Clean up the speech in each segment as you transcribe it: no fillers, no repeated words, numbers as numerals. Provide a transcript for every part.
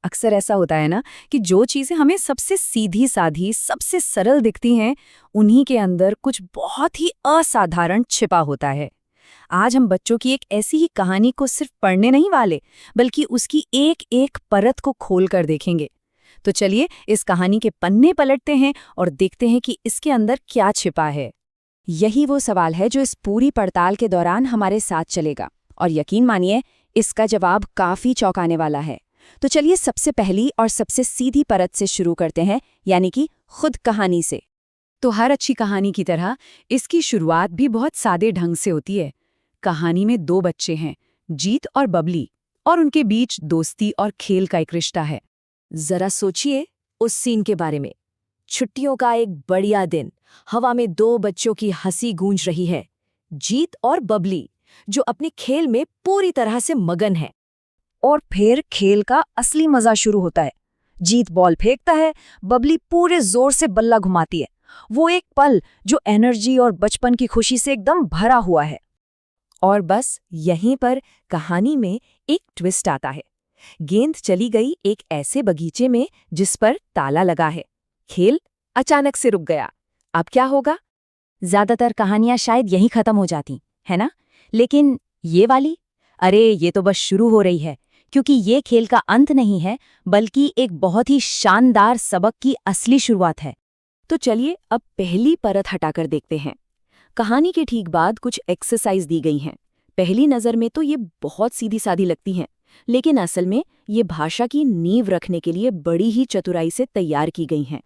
अक्सर ऐसा होता है ना कि जो चीज़ें हमें सबसे सीधी-सादी, सबसे सरल दिखती हैं, उन्हीं के अंदर कुछ बहुत ही असाधारण छिपा होता है। आज हम बच्चों की एक ऐसी ही कहानी को सिर्फ पढ़ने नहीं वाले, बल्कि उसकी एक-एक परत को खोलकर देखेंगे। तो चलिए इस कहानी के पन्ने पलटते हैं और देखते हैं कि इसके अंदर क्या छिपा है। यही वो सवाल है जो इस पूरी पड़ताल के दौरान हमारे साथ चलेगा, और यकीन मानिए इसका जवाब काफी चौंकाने वाला है। तो चलिए सबसे पहली और सबसे सीधी परत से शुरू करते हैं, यानी कि खुद कहानी से। तो हर अच्छी कहानी की तरह इसकी शुरुआत भी बहुत सादे ढंग से होती है। कहानी में दो बच्चे हैं, जीत और बबली, और उनके बीच दोस्ती और खेल का एक रिश्ता है। जरा सोचिए उस सीन के बारे में। छुट्टियों का एक बढ़िया दिन, हवा में दो बच्चों की हंसी गूंज रही है, जीत और बबली जो अपने खेल में पूरी तरह से मगन है। और फिर खेल का असली मजा शुरू होता है। जीत बॉल फेंकता है, बबली पूरे जोर से बल्ला घुमाती है। वो एक पल जो एनर्जी और बचपन की खुशी से एकदम भरा हुआ है। और बस यहीं पर कहानी में एक ट्विस्ट आता है। गेंद चली गई एक ऐसे बगीचे में जिस पर ताला लगा है। खेल अचानक से रुक गया। अब क्या होगा? ज्यादातर कहानियां शायद यहीं खत्म हो जाती, है ना? लेकिन ये वाली, अरे ये तो बस शुरू हो रही है, क्योंकि ये खेल का अंत नहीं है, बल्कि एक बहुत ही शानदार सबक की असली शुरुआत है। तो चलिए अब पहली परत हटाकर देखते हैं। कहानी के ठीक बाद कुछ एक्सरसाइज दी गई हैं। पहली नज़र में तो ये बहुत सीधी सादी लगती हैं, लेकिन असल में ये भाषा की नींव रखने के लिए बड़ी ही चतुराई से तैयार की गई हैं।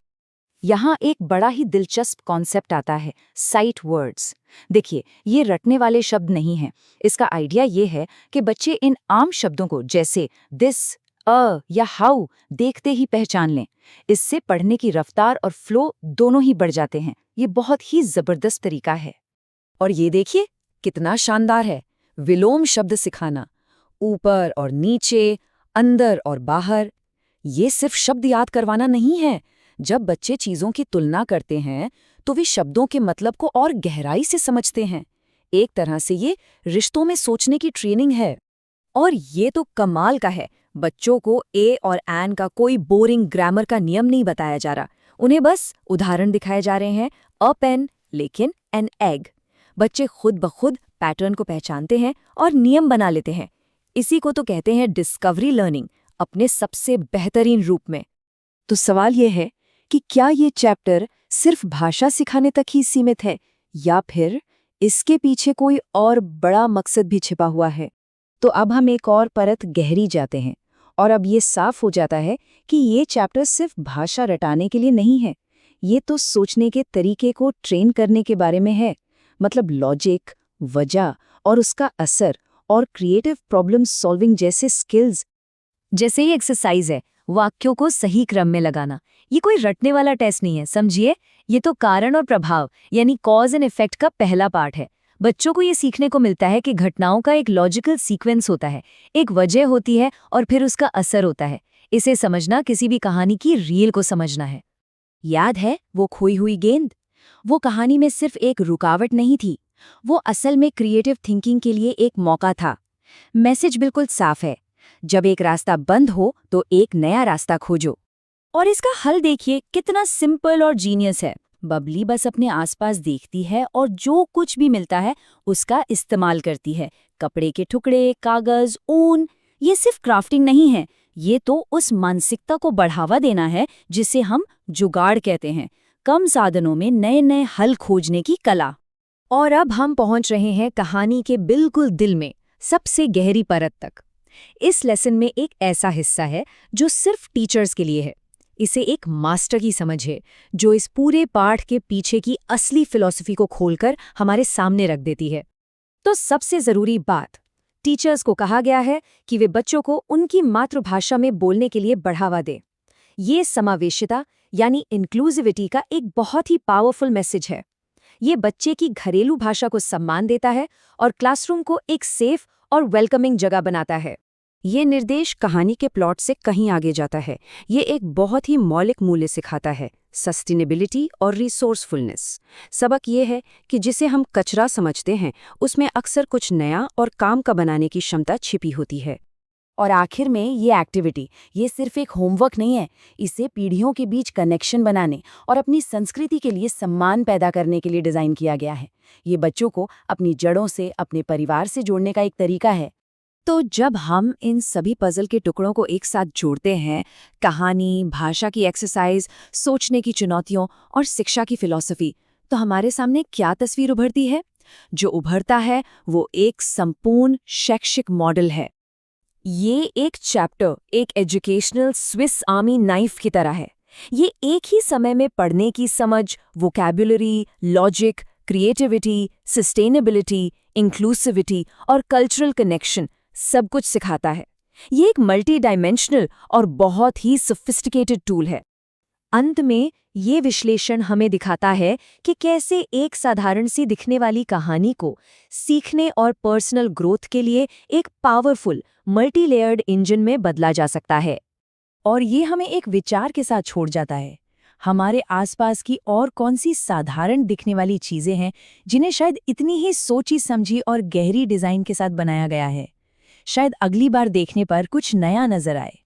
यहाँ एक बड़ा ही दिलचस्प कॉन्सेप्ट आता है, साइट वर्ड्स। देखिए, ये रटने वाले शब्द नहीं हैं। इसका आइडिया ये है कि बच्चे इन आम शब्दों को जैसे दिस, अ या हाउ देखते ही पहचान लें। इससे पढ़ने की रफ्तार और फ्लो दोनों ही बढ़ जाते हैं। ये बहुत ही जबरदस्त तरीका है। और ये देखिए कितना शानदार है, विलोम शब्द सिखाना। ऊपर और नीचे, अंदर और बाहर। ये सिर्फ शब्द याद करवाना नहीं है। जब बच्चे चीजों की तुलना करते हैं तो वे शब्दों के मतलब को और गहराई से समझते हैं। एक तरह से ये रिश्तों में सोचने की ट्रेनिंग है। और ये तो कमाल का है, बच्चों को ए और एन का कोई बोरिंग ग्रामर का नियम नहीं बताया जा रहा। उन्हें बस उदाहरण दिखाए जा रहे हैं। अ पेन लेकिन एन एग। बच्चे खुद ब खुद पैटर्न को पहचानते हैं और नियम बना लेते हैं। इसी को तो कहते हैं डिस्कवरी लर्निंग, अपने सबसे बेहतरीन रूप में। तो सवाल ये है कि क्या ये चैप्टर सिर्फ भाषा सिखाने तक ही सीमित है, या फिर इसके पीछे कोई और बड़ा मकसद भी छिपा हुआ है? तो अब हम एक और परत गहरी जाते हैं, और अब ये साफ हो जाता है कि ये चैप्टर सिर्फ भाषा रटाने के लिए नहीं है। ये तो सोचने के तरीके को ट्रेन करने के बारे में है। मतलब लॉजिक, वजह और उसका असर, और क्रिएटिव प्रॉब्लम सॉल्विंग जैसे स्किल्स। जैसे ही एक्सरसाइज है वाक्यों को सही क्रम में लगाना। ये कोई रटने वाला टेस्ट नहीं है, समझिए। ये तो कारण और प्रभाव यानी कॉज एंड इफेक्ट का पहला पार्ट है। बच्चों को ये सीखने को मिलता है कि घटनाओं का एक लॉजिकल सीक्वेंस होता है, एक वजह होती है और फिर उसका असर होता है। इसे समझना किसी भी कहानी की रील को समझना है। याद है वो खोई हुई गेंद? वो कहानी में सिर्फ एक रुकावट नहीं थी, वो असल में क्रिएटिव थिंकिंग के लिए एक मौका था। मैसेज बिल्कुल साफ है, जब एक रास्ता बंद हो तो एक नया रास्ता खोजो। और इसका हल देखिए कितना सिंपल और जीनियस है। बबली बस अपने आसपास देखती है और जो कुछ भी मिलता है उसका इस्तेमाल करती है। कपड़े के टुकड़े, कागज, ऊन। ये सिर्फ क्राफ्टिंग नहीं है, ये तो उस मानसिकता को बढ़ावा देना है जिसे हम जुगाड़ कहते हैं। कम साधनों में नए नए हल खोजने की कला। और अब हम पहुंच रहे हैं कहानी के बिल्कुल दिल में, सबसे गहरी परत तक। इस लेसन में एक ऐसा हिस्सा है जो सिर्फ टीचर्स के लिए है। इसे एक मास्टर की समझ है जो इस पूरे पाठ के पीछे की असली फिलॉसफी को खोलकर हमारे सामने रख देती है। तो सबसे जरूरी बात, टीचर्स को कहा गया है कि वे बच्चों को उनकी मातृभाषा में बोलने के लिए बढ़ावा दें। ये समावेशिता यानी इंक्लूसिविटी का एक बहुत ही पावरफुल मैसेज है। ये बच्चे की घरेलू भाषा को सम्मान देता है और क्लासरूम को एक सेफ और वेलकमिंग जगह बनाता है। ये निर्देश कहानी के प्लॉट से कहीं आगे जाता है। ये एक बहुत ही मौलिक मूल्य सिखाता है, सस्टेनेबिलिटी और रिसोर्सफुलनेस। सबक ये है कि जिसे हम कचरा समझते हैं उसमें अक्सर कुछ नया और काम का बनाने की क्षमता छिपी होती है। और आखिर में ये एक्टिविटी, ये सिर्फ एक होमवर्क नहीं है, इसे पीढ़ियों के बीच कनेक्शन बनाने और अपनी संस्कृति के लिए सम्मान पैदा करने के लिए डिज़ाइन किया गया है। ये बच्चों को अपनी जड़ों से, अपने परिवार से जोड़ने का एक तरीका है। तो जब हम इन सभी पजल के टुकड़ों को एक साथ जोड़ते हैं, कहानी, भाषा की एक्सरसाइज, सोचने की चुनौतियों और शिक्षा की फिलॉसफी, तो हमारे सामने क्या तस्वीर उभरती है? जो उभरता है वो एक संपूर्ण शैक्षिक मॉडल है। ये एक चैप्टर एक एजुकेशनल स्विस आर्मी नाइफ की तरह है। ये एक ही समय में पढ़ने की समझ, vocabulary, logic, creativity, sustainability, inclusivity और कल्चरल कनेक्शन सब कुछ सिखाता है। ये एक मल्टी डायमेंशनल और बहुत ही सोफिस्टिकेटेड टूल है। अंत में ये विश्लेषण हमें दिखाता है कि कैसे एक साधारण सी दिखने वाली कहानी को सीखने और पर्सनल ग्रोथ के लिए एक पावरफुल मल्टी लेयर्ड इंजन में बदला जा सकता है। और ये हमें एक विचार के साथ छोड़ जाता है। हमारे आसपास की और कौन सी साधारण दिखने वाली चीजें हैं जिन्हें शायद इतनी ही सोची समझी और गहरी डिजाइन के साथ बनाया गया है? शायद अगली बार देखने पर कुछ नया नजर आए।